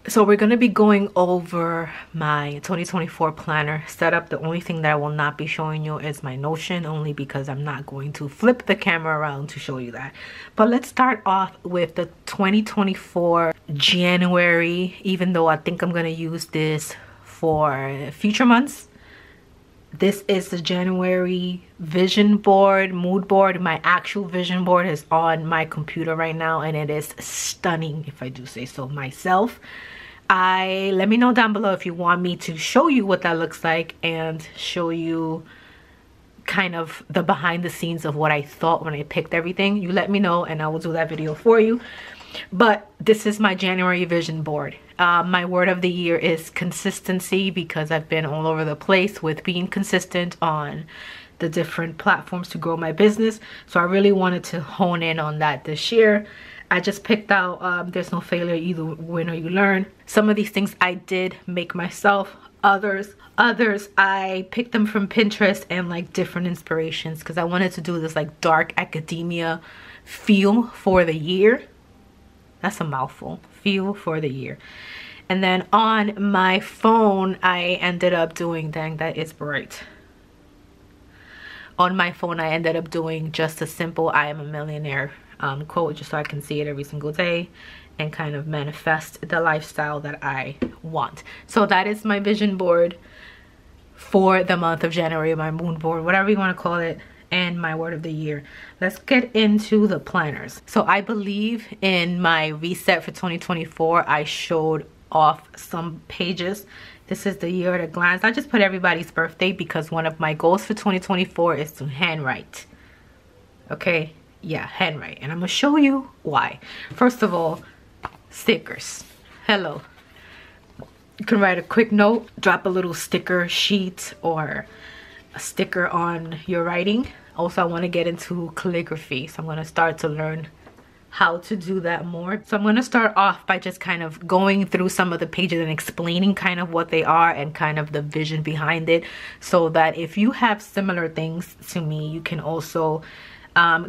So we're going to be going over my 2024 planner setup. The only thing that I will not be showing you is my Notion, only because I'm not going to flip the camera around to show you that. But let's start off with the 2024 January, even though I think I'm going to use this for future months. This is the January vision board, mood board. My actual vision board is on my computer right now, and it is stunning, if I do say so myself. Let me know down below if you want me to show you what that looks like and show you kind of the behind the scenes of what I thought when I picked everything. You let me know and I will do that video for you. But this is my January vision board. My word of the year is consistency, because I've been all over the place with being consistent on the different platforms to grow my business. So I really wanted to hone in on that this year. I just picked out there's no failure, either win or you learn. Some of these things I did make myself. Others I picked them from Pinterest and like different inspirations, because I wanted to do this like dark academia feel for the year. That's a mouthful. Feel for the year. And then on my phone, I ended up doing, dang, that is bright. On my phone, I ended up doing just a simple I am a millionaire quote, just so I can see it every single day and kind of manifest the lifestyle that I want. So that is my vision board for the month of January, my moon board, whatever you want to call it, and my word of the year. Let's get into the planners. So I believe in my reset for 2024, I showed off some pages. This is the year at a glance. I just put everybody's birthday because one of my goals for 2024 is to handwrite. Okay, yeah, handwrite, and I'm gonna show you why. First of all, stickers. Hello. You can write a quick note, drop a little sticker sheet or a sticker on your writing. Also, I want to get into calligraphy, so I'm going to start to learn how to do that more. So I'm going to start off by just kind of going through some of the pages and explaining kind of what they are and kind of the vision behind it, so that if you have similar things to me, you can also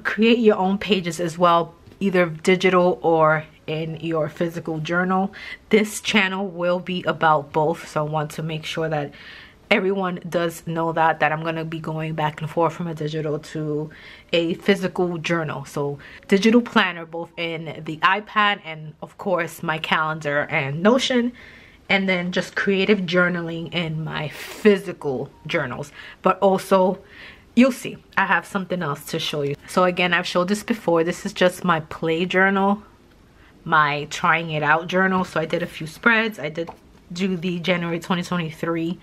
create your own pages as well, either digital or in your physical journal. This channel will be about both, so I want to make sure that everyone does know that I'm going to be going back and forth from a digital to a physical journal. So digital planner both in the iPad and of course my calendar and Notion, and then just creative journaling in my physical journals. But also, you'll see, I have something else to show you. So again, I've showed this before. This is just my play journal, my trying it out journal. So I did a few spreads. I did do the January 2023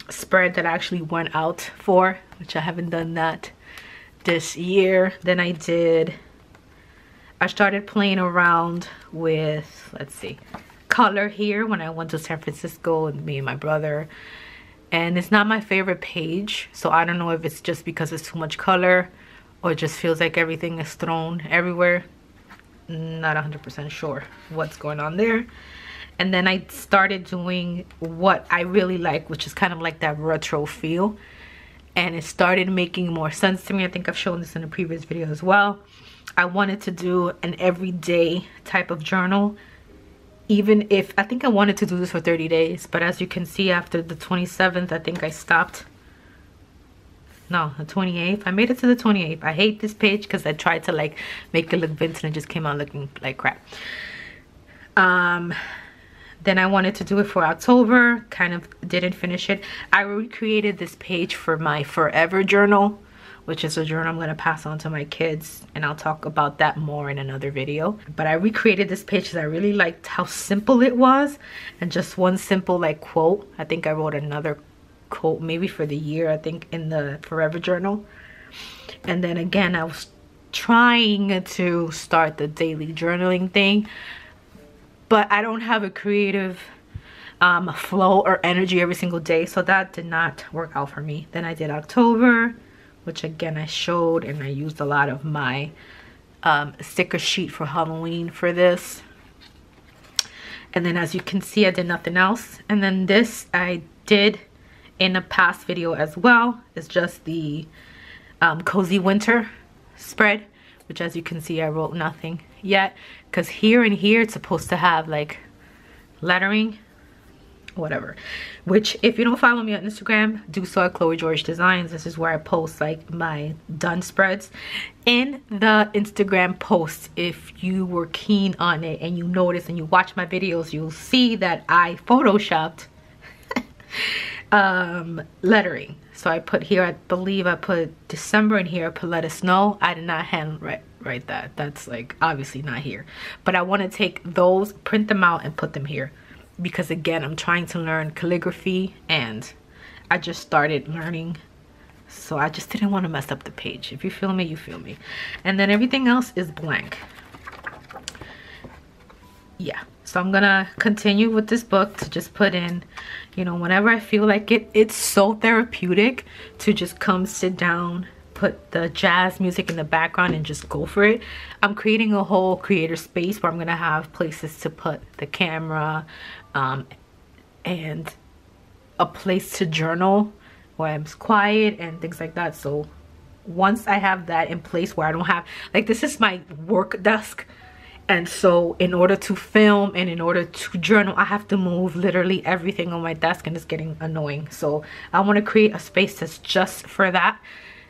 spread that I actually went out for, which I haven't done that this year. Then I started playing around with, let's see, color here when I went to San Francisco with me and my brother. And it's not my favorite page, so I don't know if it's just because it's too much color or it just feels like everything is thrown everywhere. Not 100% sure what's going on there. And then I started doing what I really like, which is kind of like that retro feel. And it started making more sense to me. I think I've shown this in a previous video as well. I wanted to do an everyday type of journal. Even if, I think I wanted to do this for 30 days. But as you can see, after the 27th, I think I stopped. No, the 28th. I made it to the 28th. I hate this page because I tried to like make it look vintage and it just came out looking like crap. Then I wanted to do it for October, kind of didn't finish it. I recreated this page for my forever journal, which is a journal I'm going to pass on to my kids, and I'll talk about that more in another video. But I recreated this page because I really liked how simple it was, and just one simple like quote. I think I wrote another quote maybe for the year, I think, in the forever journal. And then again, I was trying to start the daily journaling thing, but I don't have a creative flow or energy every single day, so that did not work out for me. Then I did October, which again I showed, and I used a lot of my sticker sheet for Halloween for this. And then as you can see, I did nothing else. And then this I did in a past video as well. It's just the cozy winter spread, which as you can see I wrote nothing yet, because here and here it's supposed to have like lettering, whatever. Which, if you don't follow me on Instagram, do so at Chloe George Designs. This is where I post like my done spreads. In the Instagram post, if you were keen on it and you notice and you watch my videos, you'll see that I photoshopped lettering. So I put here, I believe I put December in here, I put let us know. I did not hand write that. That's like obviously not here. But I want to take those, print them out and put them here. Because again, I'm trying to learn calligraphy and I just started learning, so I just didn't want to mess up the page. If you feel me, you feel me. And then everything else is blank. Yeah, so I'm gonna continue with this book to just put in, you know, whenever I feel like it. It's so therapeutic to just come sit down, put the jazz music in the background and just go for it. I'm creating a whole creator space where I'm gonna have places to put the camera, and a place to journal where I'm quiet and things like that. So once I have that in place where I don't have, like, this is my work desk, and so in order to film and in order to journal, I have to move literally everything on my desk, and it's getting annoying. So I want to create a space that's just for that,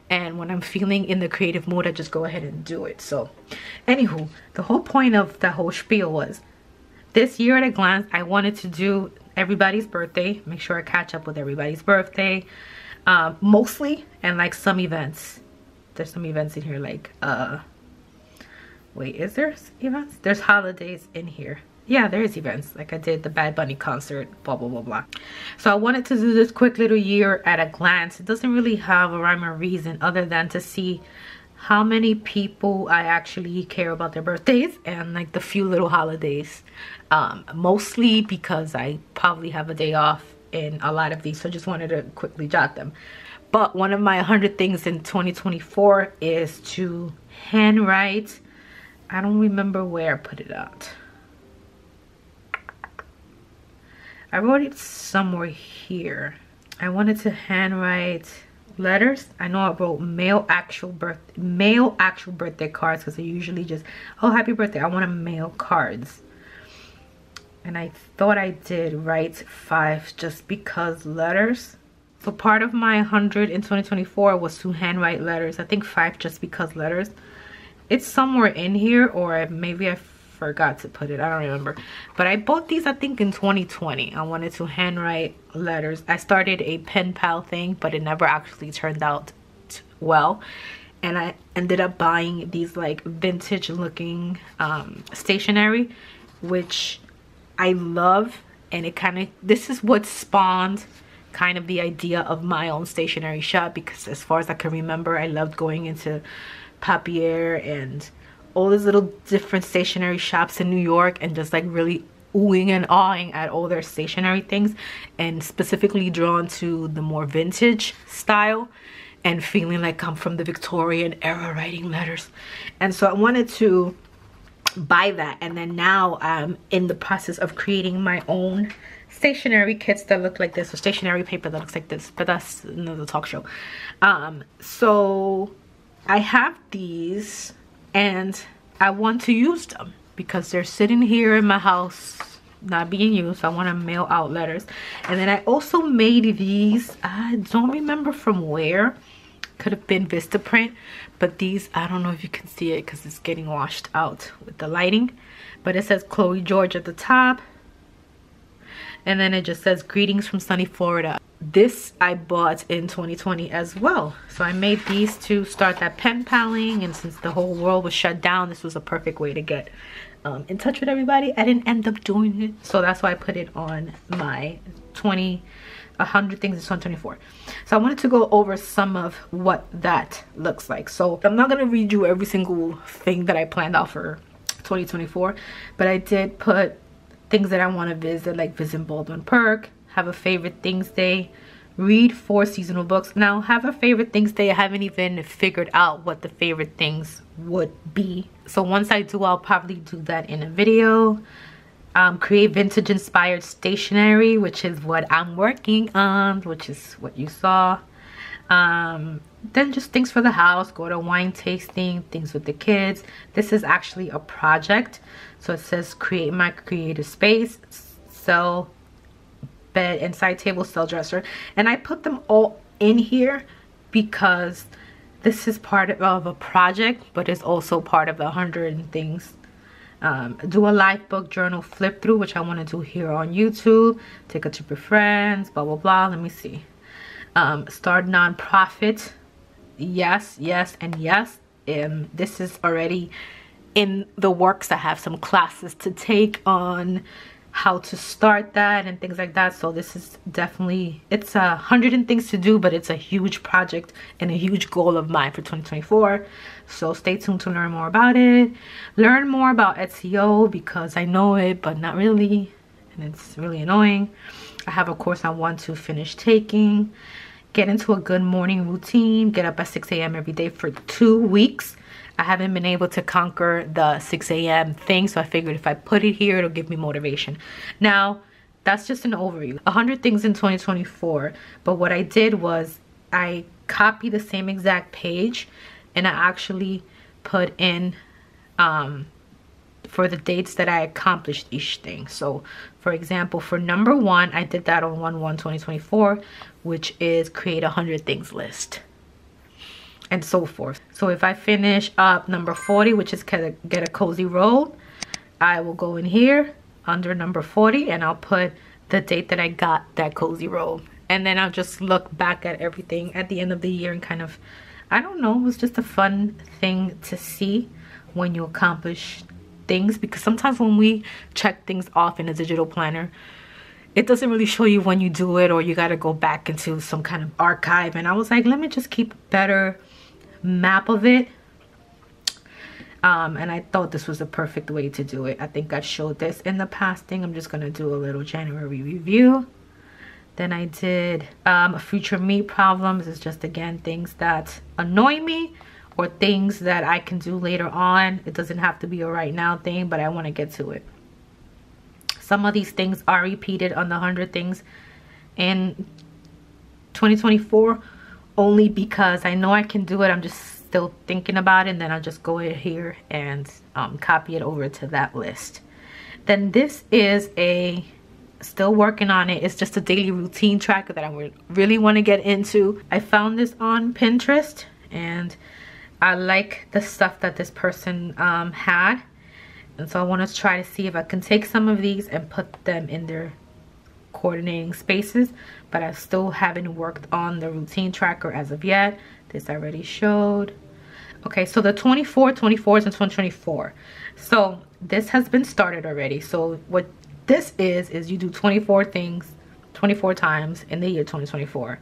and when I'm feeling in the creative mood, I just go ahead and do it. So anywho, the whole point of that whole spiel was this year at a glance, I wanted to do everybody's birthday, make sure I catch up with everybody's birthday, mostly, and like some events. There's some events in here, like wait, is there events? There's holidays in here. Yeah, there's events, like I did the Bad Bunny concert, blah blah blah blah. So I wanted to do this quick little year at a glance. It doesn't really have a rhyme or reason other than to see how many people I actually care about their birthdays and like the few little holidays. Mostly because I probably have a day off in a lot of these, so I just wanted to quickly jot them. But one of my 100 things in 2024 is to handwrite. I don't remember where I put it out. I wrote it somewhere here. I wanted to handwrite letters. I know I wrote male actual birthday cards, because I usually just, oh, happy birthday. I want to mail cards. And I thought I did write 5 just because letters. So part of my 100 in 2024 was to handwrite letters. I think 5 just because letters. It's somewhere in here, or maybe I forgot to put it. I don't remember. But I bought these, I think, in 2020. I wanted to handwrite letters. I started a pen pal thing, but it never actually turned out well. And I ended up buying these like vintage looking stationery, which I love. And it kind of, this is what spawned kind of the idea of my own stationery shop, because as far as I can remember, I loved going into Papier and all these little different stationery shops in New York and just like really oohing and awing at all their stationery things, and specifically drawn to the more vintage style and feeling like I'm from the Victorian era writing letters. And so I wanted to buy that, and then now I'm in the process of creating my own stationery kits that look like this, or stationery paper that looks like this, but that's another talk show. So I have these and I want to use them because they're sitting here in my house not being used. So I want to mail out letters. And then I also made these, I don't remember from where, could have been Vistaprint, but these, I don't know if you can see it because it's getting washed out with the lighting, but it says Chloe George at the top, and then it just says greetings from sunny Florida. This I bought in 2020 as well. So I made these to start that pen paling, and since the whole world was shut down, this was a perfect way to get in touch with everybody. I didn't end up doing it, so that's why I put it on my 100 things in 2024. So I wanted to go over some of what that looks like. So I'm not gonna read you every single thing that I planned out for 2024, but I did put things that I want to visit, like visit Baldwin Park, have a favorite things day, read 4 seasonal books. Now, have a favorite things day, I haven't even figured out what the favorite things would be. So once I do, I'll probably do that in a video. Create vintage inspired stationery, which is what I'm working on, which is what you saw. Then just things for the house, go to wine tasting, things with the kids. This is actually a project. So it says create my creative space. cell bed and side table, cell dresser, and I put them all in here because this is part of a project, but it's also part of the 100 things. Do a life book journal flip through, which I want to do here on YouTube. Take a trip with friends, blah blah blah. Let me see. Start nonprofit. Yes, yes, and yes. This is already in the works. I have some classes to take on how to start that and things like that. So this is definitely, it's 100 things to do, but it's a huge project and a huge goal of mine for 2024. So stay tuned to learn more about it. Learn more about SEO because I know it, but not really, and it's really annoying. I have a course I want to finish taking. Get into a good morning routine. Get up at 6 a.m. every day for 2 weeks. I haven't been able to conquer the 6 a.m. thing, so I figured if I put it here, it'll give me motivation. Now, that's just an overview. 100 things in 2024, but what I did was I copied the same exact page, and I actually put in for the dates that I accomplished each thing. So, for example, for number 1, I did that on 1/1/2024, which is create 100 things list. And so forth. So if I finish up number 40, which is get a cozy robe, I will go in here under number 40 and I'll put the date that I got that cozy robe. And then I'll just look back at everything at the end of the year and kind of, I don't know, it was just a fun thing to see when you accomplish things, because sometimes when we check things off in a digital planner, it doesn't really show you when you do it, or you got to go back into some kind of archive. And I was like, let me just keep a better map of it. And I thought this was a perfect way to do it. I think I showed this in the past thing. I'm just going to do a little January review. Then I did future me problems. It's just, again, things that annoy me or things that I can do later on. It doesn't have to be a right now thing, but I want to get to it. Some of these things are repeated on the 100 things in 2024, only because I know I can do it. I'm just still thinking about it, and then I'll just go in here and copy it over to that list. Then this is still working on it. It's just a daily routine tracker that I really want to get into. I found this on Pinterest, and I like the stuff that this person had. And so I want to try to see if I can take some of these and put them in their coordinating spaces, but I still haven't worked on the routine tracker as of yet. This I already showed. Okay, so the 24/24s and 2024. So this has been started already. So what this is you do 24 things 24 times in the year 2024.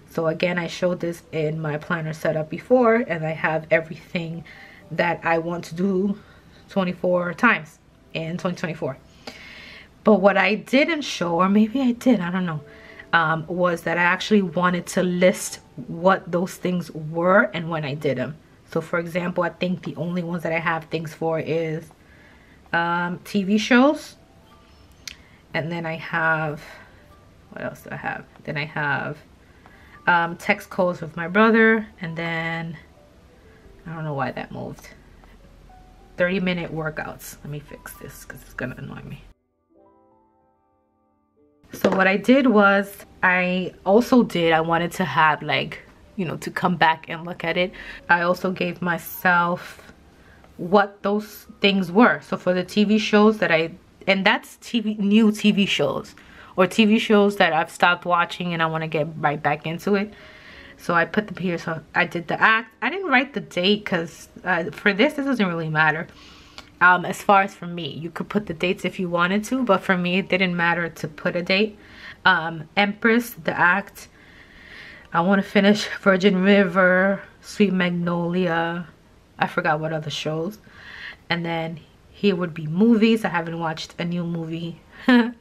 So again, I showed this in my planner setup before, and I have everything that I want to do 24 times in 2024. But what I didn't show, or maybe I did, I don't know, was that I actually wanted to list what those things were and when I did them. So for example, I think the only ones that I have things for is TV shows. And then I have, what else do I have? Then I have text calls with my brother. And then, I don't know why that moved. 30-minute workouts. Let me fix this because it's gonna annoy me. So what I did was, I wanted to have, like, you know, to come back and look at it. I also gave myself what those things were. So for the TV shows that and that's new TV shows, or TV shows that I've stopped watching and I want to get right back into it. So I put them here. So I did the act. I didn't write the date because for this doesn't really matter. As far as for me, you could put the dates if you wanted to, but for me, it didn't matter to put a date. Empress, the act. I want to finish Virgin River, Sweet Magnolia. I forgot what other shows. And then here would be movies. I haven't watched a new movie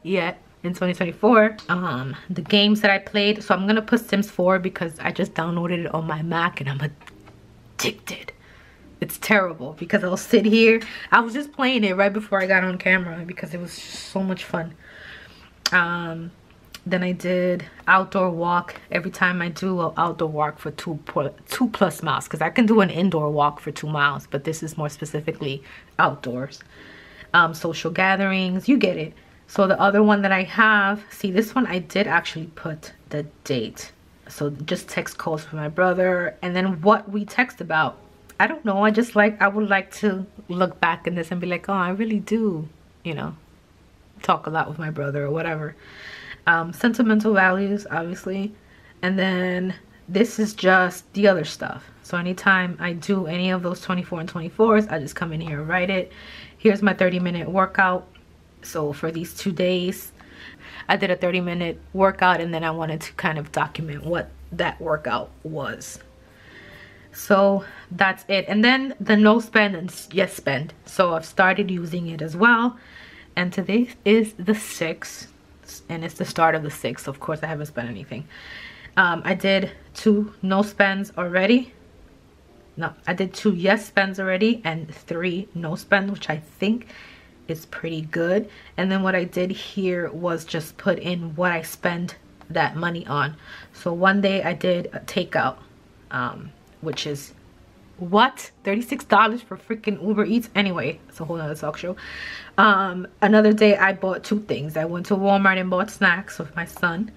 yet in 2024. The games that I played. So I'm going to put Sims 4 because I just downloaded it on my Mac and I'm addicted. It's terrible because I'll sit here. I was just playing it right before I got on camera because it was so much fun. Then I did outdoor walk. Every time I do an outdoor walk for 2+ miles, because I can do an indoor walk for 2 miles, but this is more specifically outdoors. Social gatherings, you get it. So the other one that I have, see, this one I did actually put the date. So just text calls for my brother, and then what we text about. I don't know, I would like to look back in this and be like, oh, I really do, you know, talk a lot with my brother or whatever. Sentimental values, obviously. And then this is just the other stuff. So anytime I do any of those 24 and 24s, I just come in here and write it. Here's my 30-minute workout. So for these 2 days, I did a 30-minute workout, and then I wanted to kind of document what that workout was. So that's it. And then the no spend and yes spend. So I've started using it as well. And today is the 6th, and it's the start of the 6th. Of course, I haven't spent anything. I did 2 no spends already. No, I did 2 yes spends already and 3 no spends, which I think is pretty good. And then what I did here was just put in what I spend that money on. So one day I did a takeout, which is what, $36 for freaking Uber Eats. Anyway, it's a whole nother talk show. Another day I bought 2 things. I went to Walmart and bought snacks with my son,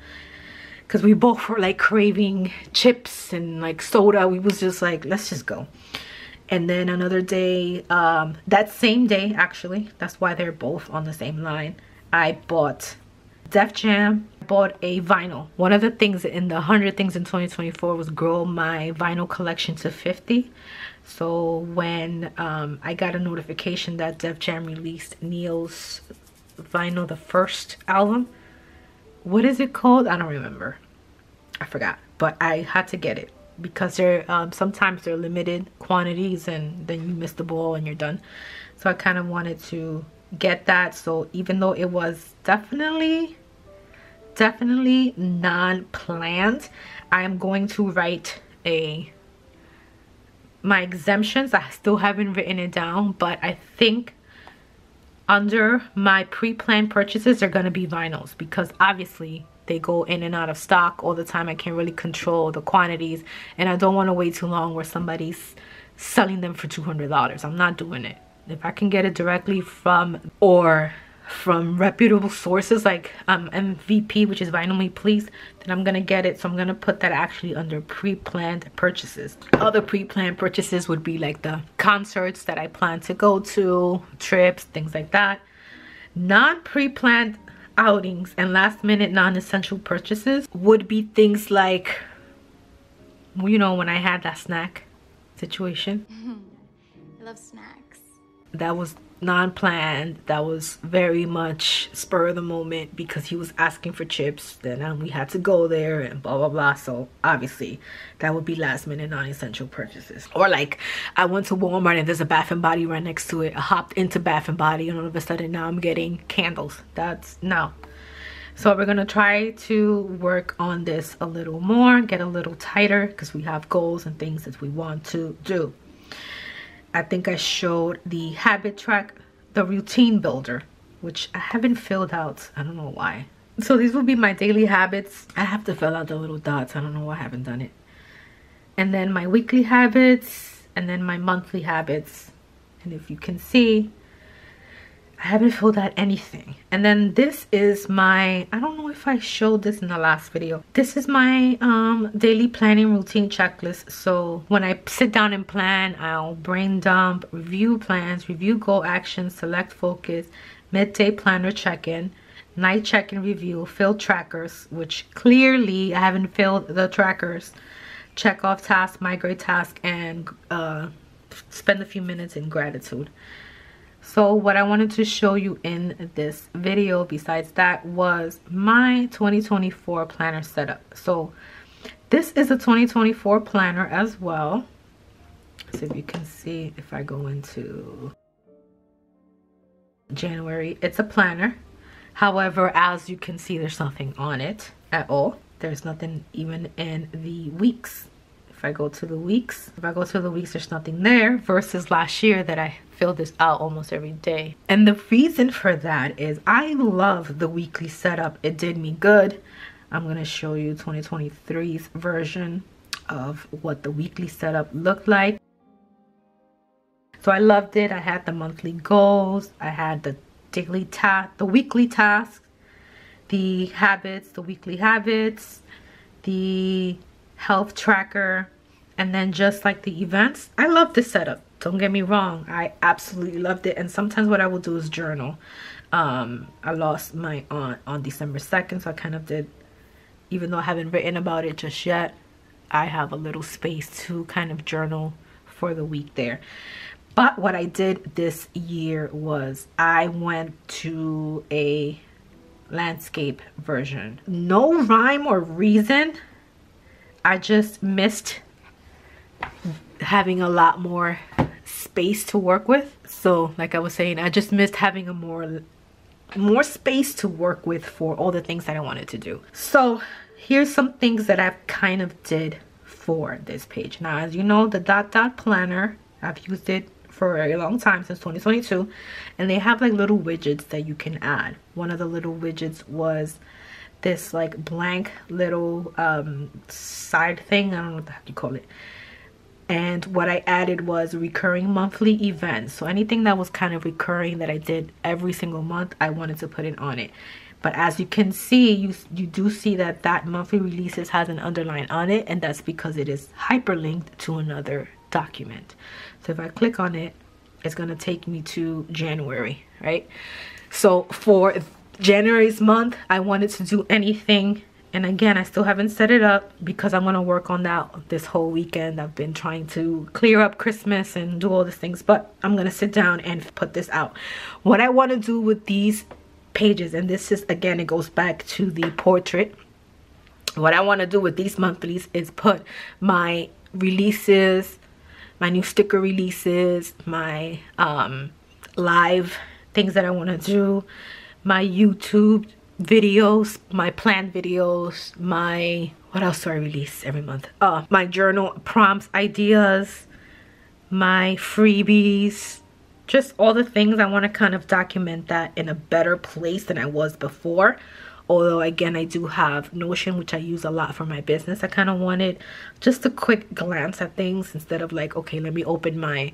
because we both were like craving chips and like soda. We was just like, let's just go. And then another day, that same day actually, that's why they're both on the same line, I bought Def Jam. I bought a vinyl. One of the things in the 100 things in 2024 was grow my vinyl collection to 50. So when I got a notification that Def Jam released Neil's vinyl, the first album, what is it called? I don't remember, I forgot, but I had to get it because they're sometimes they're limited quantities, and then you miss the ball and you're done. So I kind of wanted to get that. So even though it was definitely non-planned, I am going to write my exemptions. I still haven't written it down, but I think under my pre-planned purchases are going to be vinyls, because obviously they go in and out of stock all the time. I can't really control the quantities, and I don't want to wait too long where somebody's selling them for $200. I'm not doing it. If I can get it directly from reputable sources like MVP, which is Vinyl Me Please, then I'm gonna get it. So I'm gonna put that actually under pre-planned purchases. Other pre-planned purchases would be like the concerts that I plan to go to, trips, things like that. Non-pre-planned outings and last-minute non-essential purchases would be things like, you know, when I had that snack situation. I love snacks. That was non-planned. That was very much spur of the moment because he was asking for chips. Then we had to go there and blah blah blah. So obviously that would be last minute non-essential purchases. Or like I went to Walmart and there's a Bath and Body right next to it. I hopped into Bath and Body and all of a sudden now I'm getting candles. That's no. So we're gonna try to work on this a little more, get a little tighter, because we have goals and things that we want to do. I think I showed the habit track, the routine builder, which I haven't filled out. I don't know why. So these will be my daily habits. I have to fill out the little dots. I don't know why I haven't done it. And then my weekly habits, and then my monthly habits. And if you can see, I haven't filled out anything. And then this is my, I don't know if I showed this in the last video. This is my daily planning routine checklist. So when I sit down and plan, I'll brain dump, review plans, review goal actions, select focus, midday planner check-in, night check-in review, fill trackers, which clearly I haven't filled the trackers, check off tasks, migrate task, and spend a few minutes in gratitude. So what I wanted to show you in this video besides that was my 2024 planner setup. So this is a 2024 planner as well. So if you can see, if I go into January, it's a planner. However, as you can see, there's nothing on it at all. There's nothing even in the weeks. If I go to the weeks, there's nothing there, versus last year that I filled this out almost every day. And the reason for that is I love the weekly setup. It did me good. I'm going to show you 2023's version of what the weekly setup looked like. So I loved it. I had the monthly goals. I had the the weekly tasks, the habits, the weekly habits, the health tracker, and then just like the events. I love this setup, don't get me wrong, I absolutely loved it. And sometimes what I will do is journal. I lost my aunt on December 2nd, so I kind of did, even though I haven't written about it just yet, I have a little space to kind of journal for the week there. But what I did this year was I went to a landscape version. No rhyme or reason, I just missed having a lot more space to work with. So like I was saying, I just missed having a more space to work with for all the things that I wanted to do. So here's some things that I've kind of did for this page. Now, as you know, the dot planner, I've used it for a very long time, since 2022, and they have like little widgets that you can add. One of the little widgets was this like blank little side thing, I don't know what the heck you call it. And what I added was recurring monthly events. So anything that was kind of recurring that I did every single month, I wanted to put it on it. But as you can see, you do see that monthly releases has an underline on it, and that's because it is hyperlinked to another document. So if I click on it, it's going to take me to January, right? So for January's month, I wanted to do anything. And again, I still haven't set it up because I'm going to work on that this whole weekend. I've been trying to clear up Christmas and do all these things, but I'm going to sit down and put this out. What I want to do with these pages, and this is, again, it goes back to the portrait. What I want to do with these monthlies is put my releases, my new sticker releases, my live things that I want to do, my YouTube videos, my planned videos, my, what else do I release every month? My journal prompts, ideas, my freebies, just all the things. I want to kind of document that in a better place than I was before. Although again, I do have Notion, which I use a lot for my business. I kind of wanted just a quick glance at things instead of like, okay, let me open my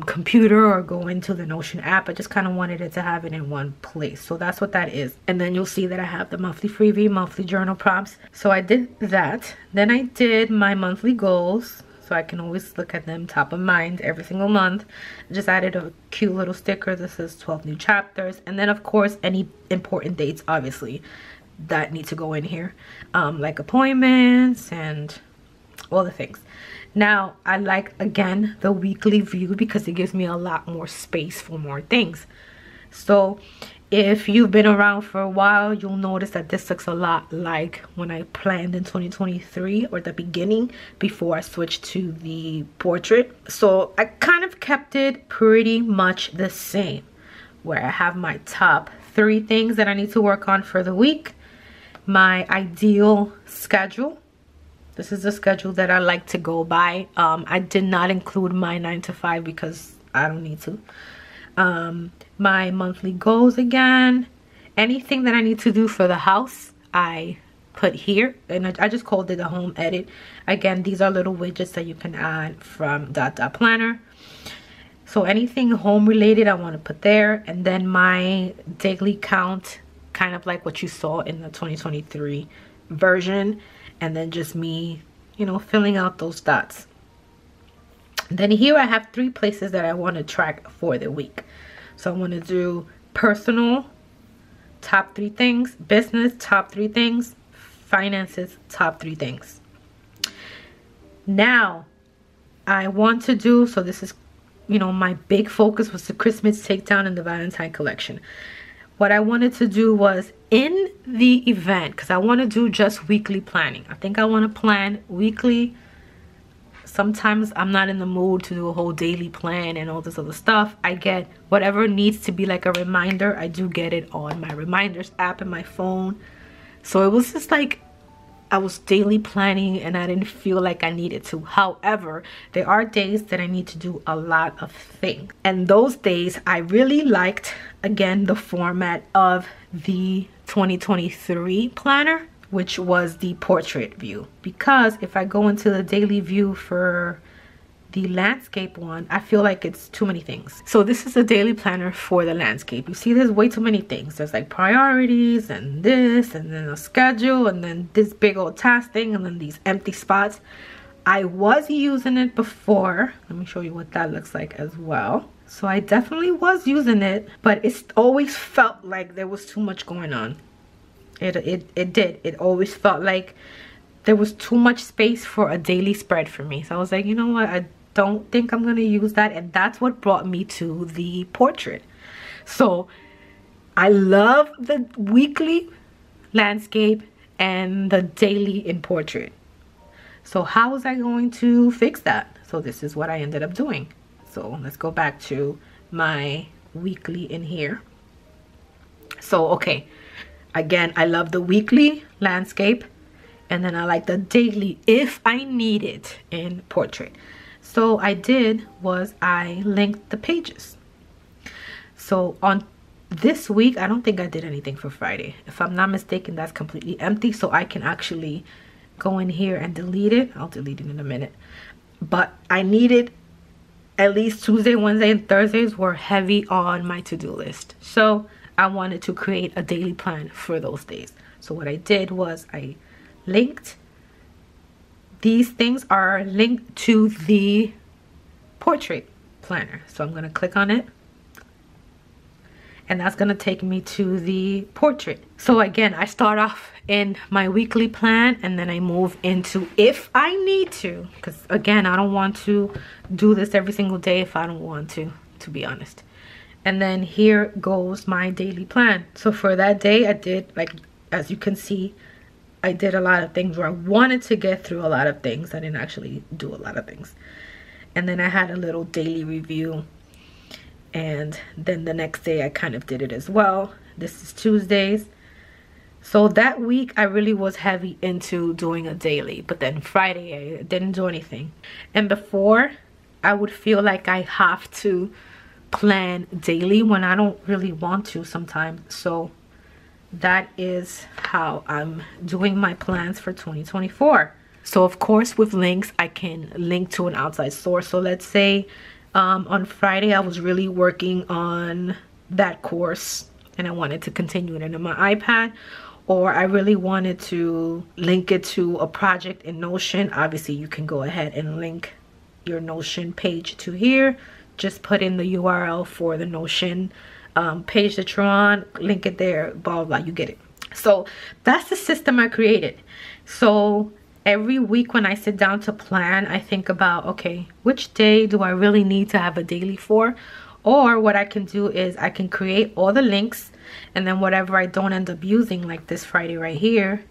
computer or go into the Notion app. I just kind of wanted it to have it in one place. So that's what that is. And then you'll see that I have the monthly freebie, monthly journal prompts. So I did that. Then I did my monthly goals, so I can always look at them top of mind every single month. I just added a cute little sticker that says 12 new chapters. And then of course, any important dates, obviously, that need to go in here, like appointments and all the things. Now, I like, again, the weekly view because it gives me a lot more space for more things. So if you've been around for a while, you'll notice that this looks a lot like when I planned in 2023, or the beginning before I switched to the portrait. So I kind of kept it pretty much the same, where I have my top 3 things that I need to work on for the week, my ideal schedule. This is the schedule that I like to go by. I did not include my 9 to 5 because I don't need to. My monthly goals again. Anything that I need to do for the house, I put here. And I just called it a home edit. Again, these are little widgets that you can add from planner. So anything home related, I want to put there. And then my daily count, kind of like what you saw in the 2023 version. And then just me, you know, filling out those dots. Then here I have 3 places that I want to track for the week. So I want to do personal, top 3 things, business, top 3 things, finances, top 3 things. Now I want to do, so this is, you know, my big focus was the Christmas takedown and the Valentine collection. What I wanted to do was in the event, because I want to do just weekly planning. I think I want to plan weekly. Sometimes I'm not in the mood to do a whole daily plan and all this other stuff. I get whatever needs to be like a reminder. I do get it on my reminders app in my phone. So it was just like I was daily planning and I didn't feel like I needed to. However, there are days that I need to do a lot of things. And those days I really liked, again, the format of the 2023 planner, which was the portrait view. Because if I go into the daily view for the landscape one, I feel like it's too many things. So this is a daily planner for the landscape. You see there's way too many things. There's like priorities and this and then a schedule and then this big old task thing and then these empty spots. I was using it before. Let me show you what that looks like as well. So I definitely was using it, but it's always felt like there was too much going on. It did. It always felt like there was too much space for a daily spread for me. So I was like, you know what? I don't think I'm going to use that. And that's what brought me to the portrait. So I love the weekly landscape and the daily in portrait. So how was I going to fix that? So this is what I ended up doing. So let's go back to my weekly in here. So, okay. Again, I love the weekly landscape. And then I like the daily if I need it in portrait. So I did was I linked the pages. So on this week, I don't think I did anything for Friday. If I'm not mistaken, that's completely empty. So I can actually go in here and delete it. I'll delete it in a minute. But I needed at least Tuesday, Wednesday, and Thursdays were heavy on my to-do list. So I wanted to create a daily plan for those days. So what I did was I linked. These things are linked to the portrait planner. So I'm going to click on it. And that's going to take me to the portrait. So again, I start off in my weekly plan and then I move into if I need to. Because again, I don't want to do this every single day if I don't want to be honest. And then here goes my daily plan. So for that day, I did, like, as you can see, I did a lot of things where I wanted to get through a lot of things. I didn't actually do a lot of things. And then I had a little daily review. And then the next day I kind of did it as well. This is Tuesdays. So that week I really was heavy into doing a daily. But then Friday I didn't do anything. And before I would feel like I have to plan daily when I don't really want to sometimes. So that is how I'm doing my plans for 2024. So of course with links I can link to an outside source. So let's say on Friday I was really working on that course and I wanted to continue it into my iPad, or I really wanted to link it to a project in Notion. Obviously you can go ahead and link your Notion page to here. Just put in the URL for the Notion page that you're on, link it there, blah blah, you get it. So that's the system I created. So every week when I sit down to plan, I think about, okay, which day do I really need to have a daily for? Or what I can do is I can create all the links, and then whatever I don't end up using, like this Friday right here,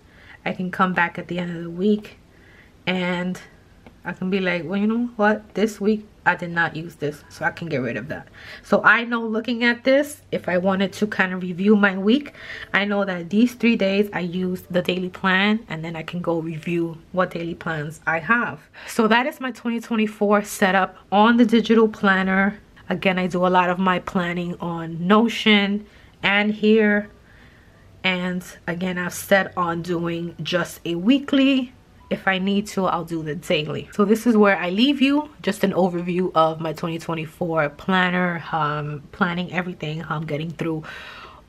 I can come back at the end of the week and I can be like, well, you know what, this week I did not use this, so I can get rid of that. So I know, looking at this, if I wanted to kind of review my week, I know that these 3 days I used the daily plan, and then I can go review what daily plans I have. So that is my 2024 setup on the digital planner. Again, I do a lot of my planning on Notion and here. And again, I've set on doing just a weekly. If I need to, I'll do the daily. So this is where I leave you, just an overview of my 2024 planner, how I'm planning everything, how I'm getting through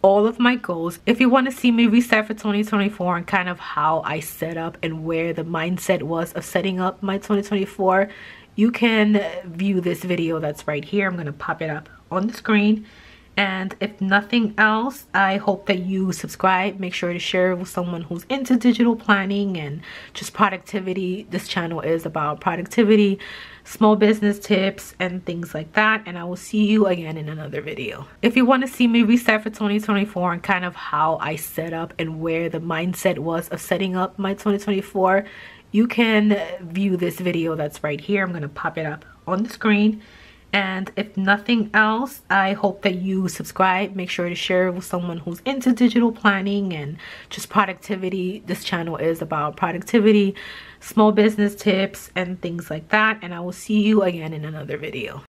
all of my goals. If you want to see me reset for 2024 and kind of how I set up and where the mindset was of setting up my 2024, you can view this video that's right here. I'm going to pop it up on the screen. And if nothing else, I hope that you subscribe. Make sure to share with someone who's into digital planning and just productivity. This channel is about productivity, small business tips, and things like that. And I will see you again in another video. If you want to see me reset for 2024 and kind of how I set up and where the mindset was of setting up my 2024, you can view this video that's right here. I'm going to pop it up on the screen. And if nothing else, I hope that you subscribe. Make sure to share with someone who's into digital planning and just productivity. This channel is about productivity, small business tips, and things like that. And I will see you again in another video.